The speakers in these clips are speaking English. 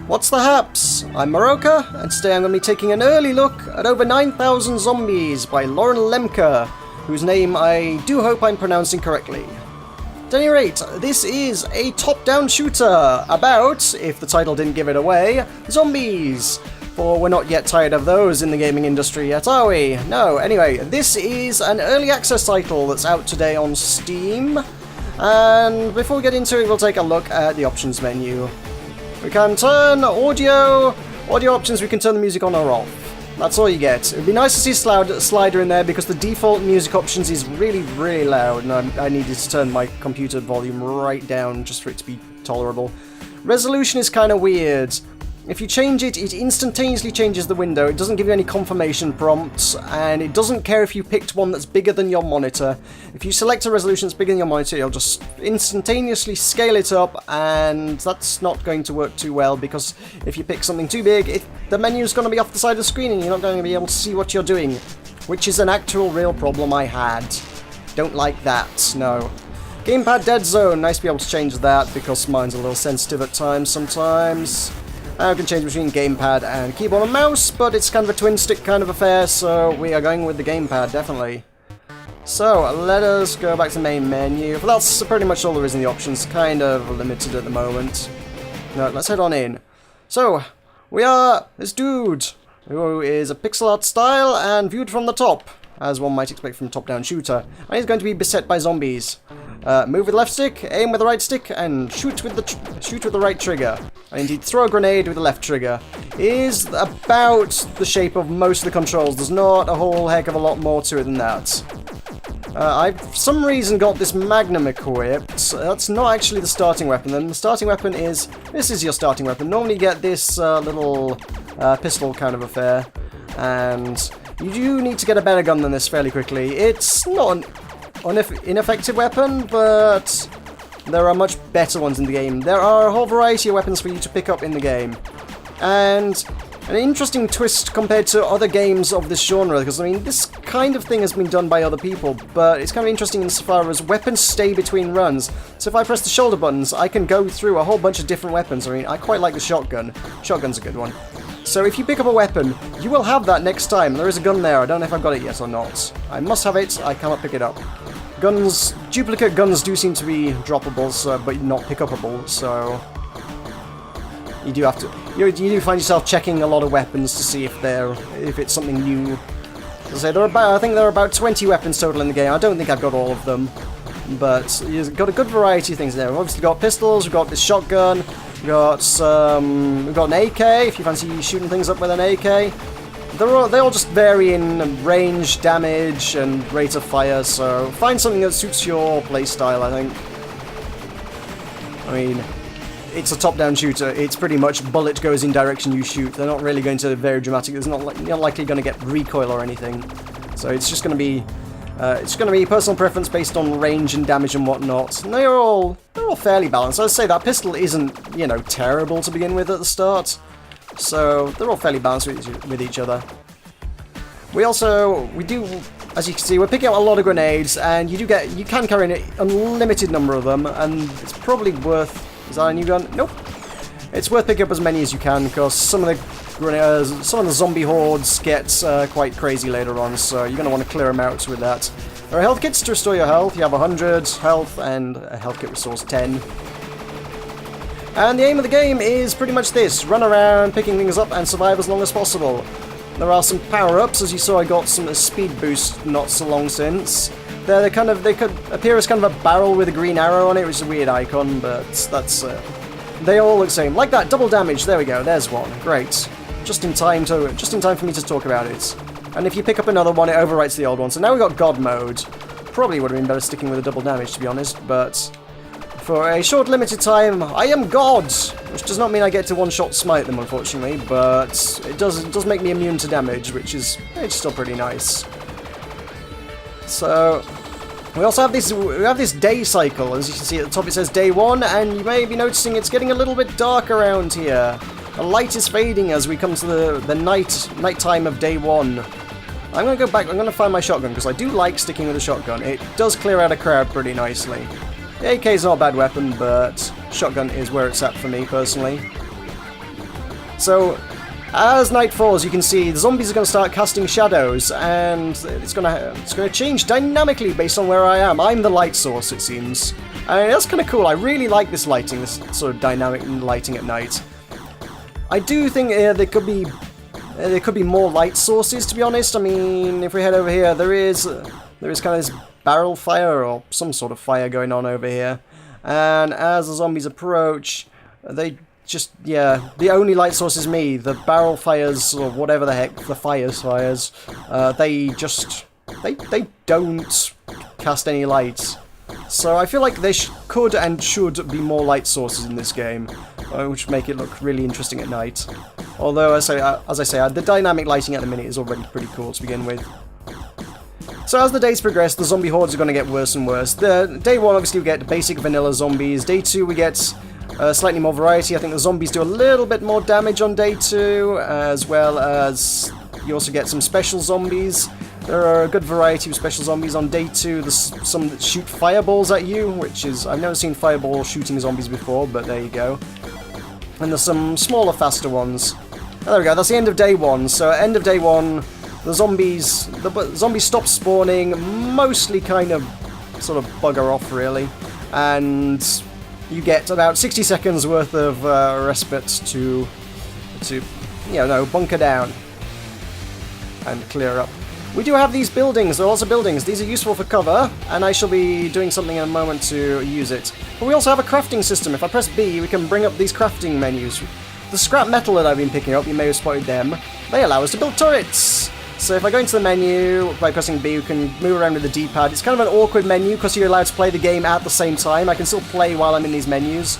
What's the haps? I'm Meroka, and today I'm going to be taking an early look at Over 9,000 Zombies by Loren Lemcke, whose name I do hope I'm pronouncing correctly. At any rate, this is a top-down shooter about, if the title didn't give it away, zombies. For we're not yet tired of those in the gaming industry yet, are we? No, anyway, this is an early access title that's out today on Steam. And before we get into it, we'll take a look at the options menu. We can turn audio options, we can turn the music on or off. That's all you get. It would be nice to see a slider in there because the default music options is really, really loud, and I needed to turn my computer volume right down just for it to be tolerable. Resolution is kind of weird. If you change it, it instantaneously changes the window. It doesn't give you any confirmation prompts, and it doesn't care if you picked one that's bigger than your monitor. If you select a resolution that's bigger than your monitor, it'll just instantaneously scale it up, and that's not going to work too well, because if you pick something too big, the menu's going to be off the side of the screen, and you're not going to be able to see what you're doing, which is an actual real problem I had. Don't like that, no. Gamepad dead zone, nice to be able to change that, because mine's a little sensitive at times sometimes. I can change between gamepad and keyboard and mouse, but it's kind of a twin stick kind of affair, so we are going with the gamepad, definitely. So, let us go back to the main menu. But that's pretty much all there is in the options, kind of limited at the moment. No, let's head on in. So, we are this dude, who is a pixel art style and viewed from the top, as one might expect from a top-down shooter. And he's going to be beset by zombies. Move with the left stick, aim with the right stick, and shoot with the right trigger. And indeed, throw a grenade with the left trigger. Is about the shape of most of the controls. There's not a whole heck of a lot more to it than that. I've for some reason got this Magnum equipped. That's not actually the starting weapon. Then the starting weapon is... This is your starting weapon. Normally you get this little pistol kind of affair. And you do need to get a better gun than this fairly quickly. It's not an ineffective weapon, but there are much better ones in the game. There are a whole variety of weapons for you to pick up in the game. And an interesting twist compared to other games of this genre, because, I mean, this kind of thing has been done by other people, but it's kind of interesting insofar as weapons stay between runs. So if I press the shoulder buttons, I can go through a whole bunch of different weapons. I mean, I quite like the shotgun. Shotgun's a good one. So if you pick up a weapon, you will have that next time. There is a gun there. I don't know if I've got it yet or not. I must have it. I cannot pick it up. Guns, duplicate guns do seem to be droppable, so, but not pick-upable, so you do have to. You do find yourself checking a lot of weapons to see if it's something new. As I say, I think there are about 20 weapons total in the game. I don't think I've got all of them, but you've got a good variety of things there. We've obviously got pistols. We've got this shotgun. We've got an AK. If you fancy shooting things up with an AK. They all just vary in range, damage, and rate of fire, so find something that suits your playstyle, I think. I mean, it's a top-down shooter. It's pretty much bullet goes in direction you shoot. They're not really going to be very dramatic. You're not likely going to get recoil or anything. So it's just going to be personal preference based on range and damage and whatnot. And they're all fairly balanced. I'd say that pistol isn't, you know, terrible to begin with at the start. So they're all fairly balanced with each other. We do, as you can see, we're picking up a lot of grenades, and you can carry an unlimited number of them, and it's probably worth. Is that a new gun? Nope. It's worth picking up as many as you can, because some of the zombie hordes get quite crazy later on, so you're going to want to clear them out with that. There are health kits to restore your health. You have 100 health, and a health kit restores 10. And the aim of the game is pretty much this: run around, picking things up, and survive as long as possible. There are some power-ups. As you saw, I got some speed boost not so long since. They could appear as kind of a barrel with a green arrow on it, which is a weird icon, but that's they all look the same. Like that, double damage. There we go. There's one. Great. Just in time for me to talk about it. And if you pick up another one, it overwrites the old one. So now we've got God mode. Probably would have been better sticking with a double damage, to be honest, but for a short limited time, I am God! Which does not mean I get to one-shot smite them, unfortunately, but it does make me immune to damage, which is still pretty nice. So we also have this day cycle. As you can see at the top, it says day 1, and you may be noticing it's getting a little bit dark around here. The light is fading as we come to the night time of day 1. I'm going to go back. I'm going to find my shotgun because I do like sticking with a shotgun. It does clear out a crowd pretty nicely. The AK is not a bad weapon, but shotgun is where it's at for me, personally. So, as night falls, you can see the zombies are going to start casting shadows, and it's going to change dynamically based on where I am. I'm the light source, it seems. And that's kind of cool. I really like this lighting, this sort of dynamic lighting at night. I do think there could be more light sources, to be honest. I mean, if we head over here, there is kind of this barrel fire or some sort of fire going on over here. And as the zombies approach, they just, yeah, the only light source is me. The barrel fires, or whatever the heck, the fires, they don't cast any light. So I feel like there could and should be more light sources in this game, which make it look really interesting at night. Although, as I say, the dynamic lighting at the minute is already pretty cool to begin with. So as the days progress, the zombie hordes are going to get worse and worse. Day 1, obviously, we get basic vanilla zombies. Day 2, we get slightly more variety. I think the zombies do a little bit more damage on Day 2, as well as you also get some special zombies. There are a good variety of special zombies on Day 2. There's some that shoot fireballs at you, which is... I've never seen fireball shooting zombies before, but there you go. And there's some smaller, faster ones. Oh, there we go, that's the end of Day 1. So, end of Day 1, the zombies stop spawning, mostly kind of sort of bugger off, really. And you get about 60 seconds worth of respite to bunker down and clear up. We do have these buildings, there are lots of buildings. These are useful for cover, and I shall be doing something in a moment to use it. But we also have a crafting system. If I press B, we can bring up these crafting menus. The scrap metal that I've been picking up, you may have spotted them, they allow us to build turrets. So if I go into the menu, by pressing B, we can move around with the D-pad. It's kind of an awkward menu, because you're allowed to play the game at the same time. I can still play while I'm in these menus,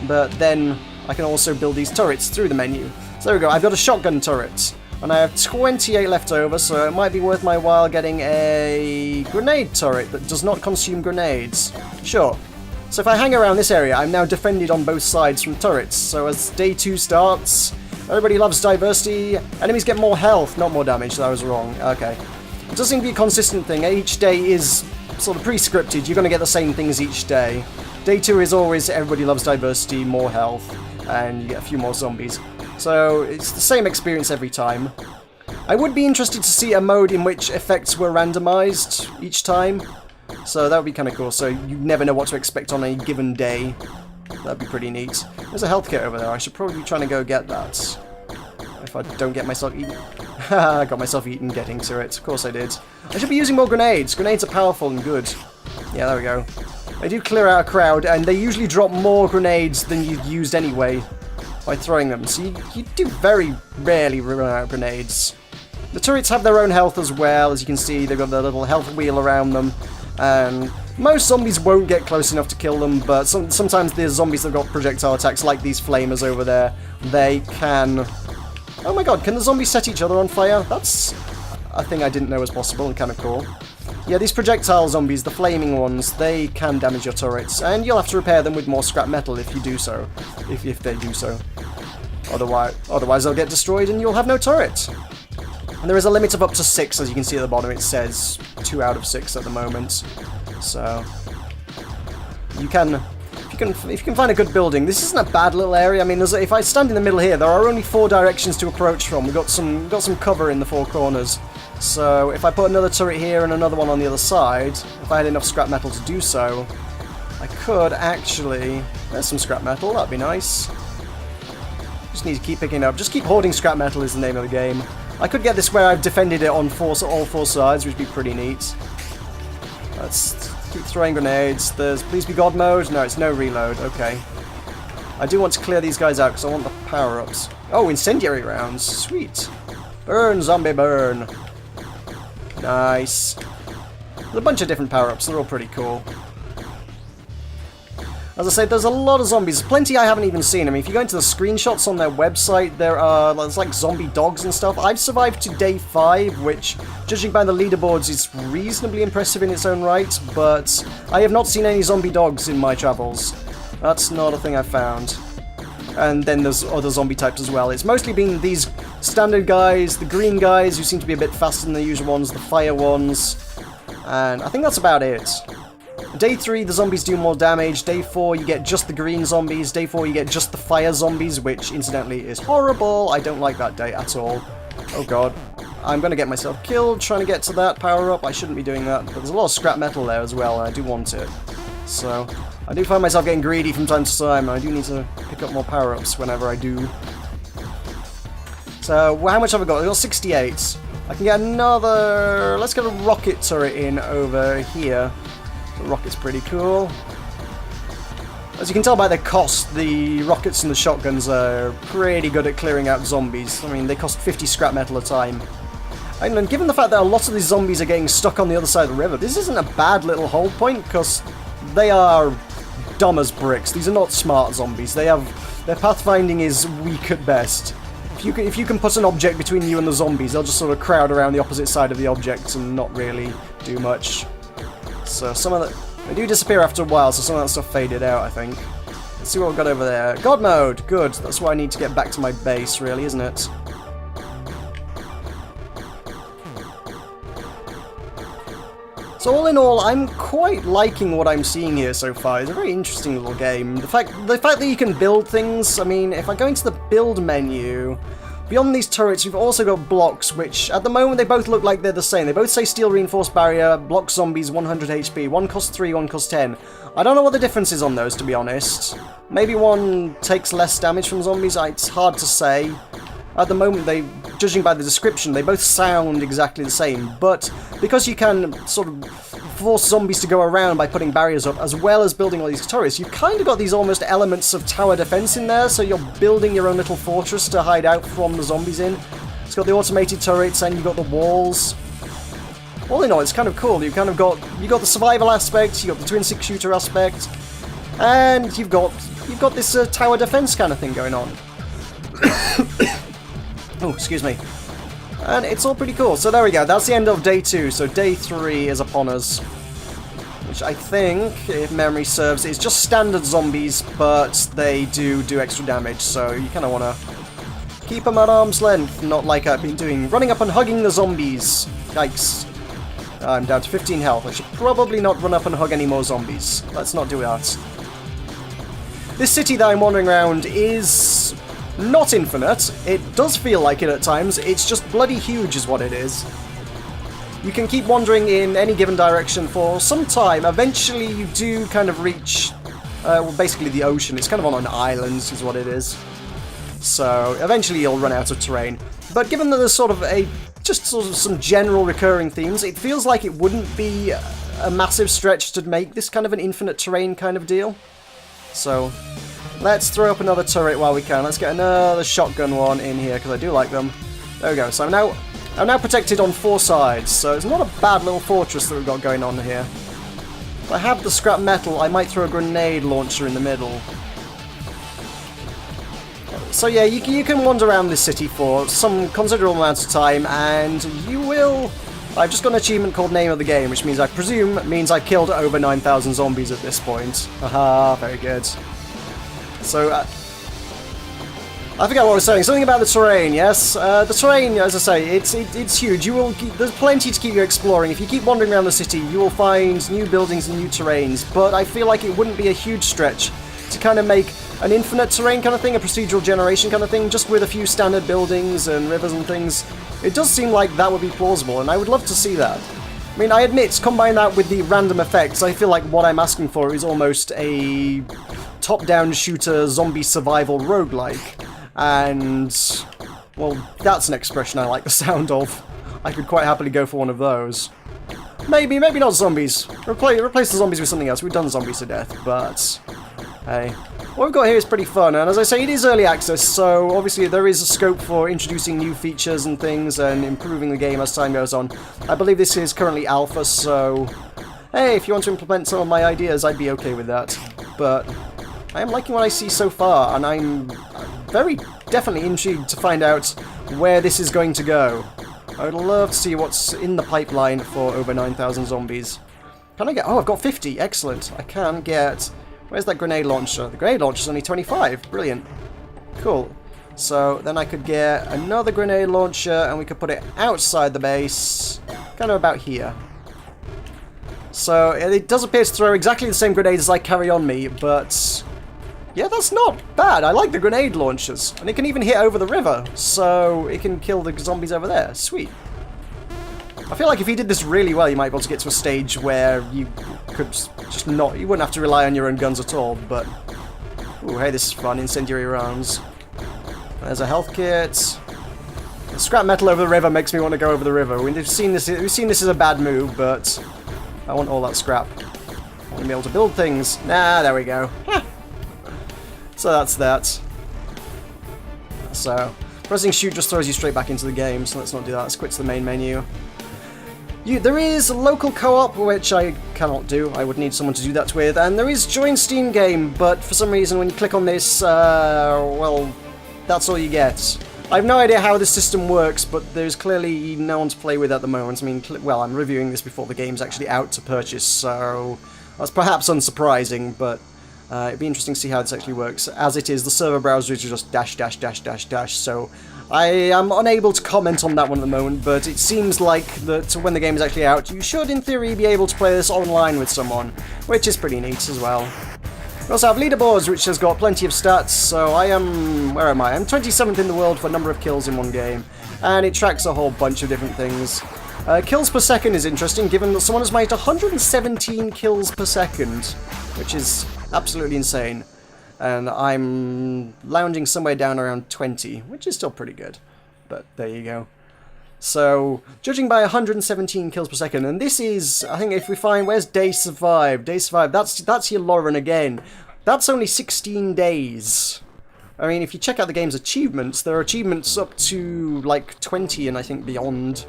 but then I can also build these turrets through the menu. So there we go, I've got a shotgun turret. And I have 28 left over, so it might be worth my while getting a grenade turret that does not consume grenades. Sure. So if I hang around this area, I'm now defended on both sides from turrets. So as Day 2 starts, everybody loves diversity. Enemies get more health, not more damage. That was wrong. Okay. It does seem to be a consistent thing. Each day is sort of pre-scripted. You're going to get the same things each day. Day 2 is always everybody loves diversity, more health, and you get a few more zombies. So it's the same experience every time. I would be interested to see a mode in which effects were randomized each time. So that would be kind of cool. So you never know what to expect on a given day. That'd be pretty neat. There's a health kit over there. I should probably be trying to go get that. If I don't get myself eaten. I got myself eaten getting to it. Of course I did. I should be using more grenades. Grenades are powerful and good. Yeah, there we go. They do clear out a crowd, and they usually drop more grenades than you've used anyway by throwing them. So you do very rarely run out of grenades. The turrets have their own health as well. As you can see, they've got their little health wheel around them. And most zombies won't get close enough to kill them, but sometimes the zombies that have got projectile attacks, like these flamers over there, they can... Oh my god, can the zombies set each other on fire? That's a thing I didn't know was possible and kind of cool. Yeah, these projectile zombies, the flaming ones, they can damage your turrets, and you'll have to repair them with more scrap metal if you do so. If they do so. Otherwise they'll get destroyed and you'll have no turret. And there is a limit of up to 6, as you can see at the bottom. It says 2 out of 6 at the moment. So you can, if you can find a good building. This isn't a bad little area. I mean, if I stand in the middle here, there are only 4 directions to approach from. We've got some cover in the 4 corners. So if I put another turret here and another one on the other side, if I had enough scrap metal to do so, I could actually... There's some scrap metal, that'd be nice. Just need to keep picking up. Just keep hoarding scrap metal is the name of the game. I could get this where I've defended it on all 4 sides, which would be pretty neat. Let's keep throwing grenades. There's Please Be God mode. No, it's no reload. Okay. I do want to clear these guys out because I want the power-ups. Oh, incendiary rounds. Sweet. Burn, zombie, burn. Nice. There's a bunch of different power-ups. They're all pretty cool. As I said, there's a lot of zombies. Plenty I haven't even seen. I mean, if you go into the screenshots on their website, there's like zombie dogs and stuff. I've survived to day 5, which, judging by the leaderboards, is reasonably impressive in its own right, but I have not seen any zombie dogs in my travels. That's not a thing I've found. And then there's other zombie types as well. It's mostly been these standard guys, the green guys, who seem to be a bit faster than the usual ones, the fire ones, and I think that's about it. Day 3, the zombies do more damage. Day 4, you get just the green zombies. Day 4, you get just the fire zombies, which, incidentally, is horrible. I don't like that day at all. Oh god. I'm going to get myself killed trying to get to that power-up. I shouldn't be doing that, but there's a lot of scrap metal there as well, and I do want it. So, I do find myself getting greedy from time to time, and I do need to pick up more power-ups whenever I do. So, how much have I got? I've got 68. I can get another... Let's get a rocket turret in over here. The rocket's pretty cool. As you can tell by their cost, the rockets and the shotguns are pretty good at clearing out zombies. I mean, they cost 50 scrap metal a time. And given the fact that a lot of these zombies are getting stuck on the other side of the river, this isn't a bad little hold point, because they are dumb as bricks. These are not smart zombies. Their pathfinding is weak at best. If you can put an object between you and the zombies, they'll just sort of crowd around the opposite side of the object and not really do much. So some of that... They do disappear after a while, so some of that stuff faded out, I think. Let's see what we've got over there. God mode! Good. That's why I need to get back to my base, really, isn't it? So all in all, I'm quite liking what I'm seeing here so far. It's a very interesting little game. The fact that you can build things, I mean, if I go into the build menu, beyond these turrets, you've also got blocks, which at the moment they both look like they're the same. They both say steel reinforced barrier, block zombies, 100 HP. One costs 3, one costs 10. I don't know what the difference is on those, to be honest. Maybe one takes less damage from zombies, it's hard to say. At the moment, judging by the description, they both sound exactly the same, but because you can sort of force zombies to go around by putting barriers up, as well as building all these turrets, you've kind of got these almost elements of tower defense in there, so you're building your own little fortress to hide out from the zombies in. It's got the automated turrets, and you've got the walls. All in all, it's kind of cool. You've got the survival aspect, you've got the twin six-shooter aspect, and you've got this tower defense kind of thing going on. Oh, excuse me. And it's all pretty cool. So there we go. That's the end of day 2. So day 3 is upon us. Which I think, if memory serves, is just standard zombies, but they do extra damage. So you kind of want to keep them at arm's length, not like I've been doing. Running up and hugging the zombies. Yikes. I'm down to 15 health. I should probably not run up and hug any more zombies. Let's not do that. This city that I'm wandering around is... not infinite. It does feel like it at times. It's just bloody huge is what it is. You can keep wandering in any given direction for some time. Eventually you do kind of reach, well, basically the ocean. It's kind of on an island is what it is. So eventually you'll run out of terrain. But given that there's sort of some general recurring themes, it feels like it wouldn't be a massive stretch to make this kind of an infinite terrain kind of deal. So... let's throw up another turret while we can. Let's get another shotgun one in here, because I do like them. There we go. So I'm now protected on 4 sides, so it's not a bad little fortress that we've got going on here. If I have the scrap metal, I might throw a grenade launcher in the middle. So yeah, you can wander around this city for some considerable amount of time, and you will... I've just got an achievement called Name of the Game, which means I presume means I've killed over 9,000 zombies at this point. Haha, very good. So, I forgot what I was saying. Something about the terrain, yes? The terrain, as I say, it's huge. There's plenty to keep you exploring. If you keep wandering around the city, you will find new buildings and new terrains, but I feel like it wouldn't be a huge stretch to kind of make an infinite terrain kind of thing, a procedural generation kind of thing, just with a few standard buildings and rivers and things. It does seem like that would be plausible, and I would love to see that. I mean, I admit, combine that with the random effects, I feel like what I'm asking for is almost a top-down shooter zombie survival roguelike. And, well, that's an expression I like the sound of. I could quite happily go for one of those. Maybe not zombies. Replace the zombies with something else. We've done zombies to death, but hey. What we've got here is pretty fun, and as I say, it is early access, so obviously there is a scope for introducing new features and things and improving the game as time goes on. I believe this is currently alpha, so hey, if you want to implement some of my ideas, I'd be okay with that. But I am liking what I see so far, and I'm very definitely intrigued to find out where this is going to go. I would love to see what's in the pipeline for over 9,000 zombies. Can I get... oh, I've got 50. Excellent. I can get... where's that grenade launcher? The grenade launcher's only 25. Brilliant. Cool. So then I could get another grenade launcher, and we could put it outside the base, kind of about here. So it does appear to throw exactly the same grenades as I carry on me, but yeah, that's not bad. I like the grenade launchers, and it can even hit over the river, so it can kill the zombies over there. Sweet. I feel like if you did this really well, you might be able to get to a stage where you could just not, you wouldn't have to rely on your own guns at all, but ooh, hey, this is fun. Incendiary rounds. There's a health kit. Scrap metal over the river makes me want to go over the river. We've seen this as a bad move, but I want all that scrap. I want to be able to build things. Nah, there we go. So that's that. So, pressing shoot just throws you straight back into the game, so let's not do that. Let's quit to the main menu. There is local co-op, which I cannot do. I would need someone to do that with. And there is join Steam game, but for some reason when you click on this, well, that's all you get. I have no idea how this system works, but there's clearly no one to play with at the moment. I mean, well, I'm reviewing this before the game's actually out to purchase, so that's perhaps unsurprising, but it'd be interesting to see how this actually works. As it is, the server browser is just --, so I am unable to comment on that one at the moment, but it seems like that when the game is actually out, you should, in theory, be able to play this online with someone, which is pretty neat as well. We also have leaderboards, which has got plenty of stats, so I am... where am I? I'm 27th in the world for number of kills in one game, and it tracks a whole bunch of different things. Kills per second is interesting, given that someone has made 117 kills per second, which is absolutely insane. And I'm lounging somewhere down around 20, which is still pretty good. But there you go. So, judging by 117 kills per second, and this is, I think if we find, where's Day Survived? Day Survived, that's your Loren again. That's only 16 days. I mean, if you check out the game's achievements, there are achievements up to, like, 20 and I think beyond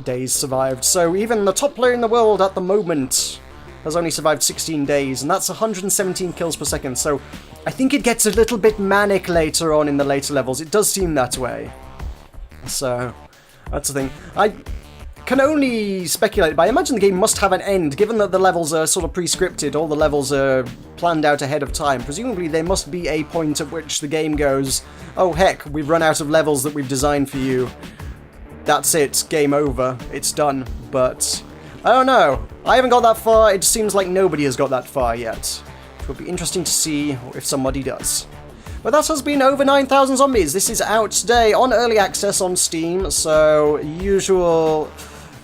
days survived. So even the top player in the world at the moment has only survived 16 days, and that's 117 kills per second, so I think it gets a little bit manic later on in the later levels. It does seem that way. So, that's the thing. I can only speculate, but I imagine the game must have an end, given that the levels are sort of pre-scripted, all the levels are planned out ahead of time. Presumably there must be a point at which the game goes, oh heck, we've run out of levels that we've designed for you. That's it, game over, it's done. But I don't know. I haven't got that far. It seems like nobody has got that far yet. It will be interesting to see if somebody does. But that has been over 9,000 Zombies. This is out today on Early Access on Steam, so usual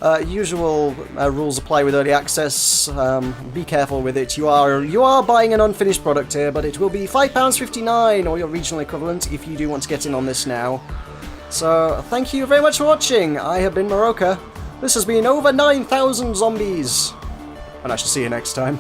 rules apply with Early Access. Be careful with it. You are buying an unfinished product here, but it will be £5.59 or your regional equivalent if you do want to get in on this now. So thank you very much for watching. I have been Meroka. This has been over 9,000 Zombies, and I shall see you next time.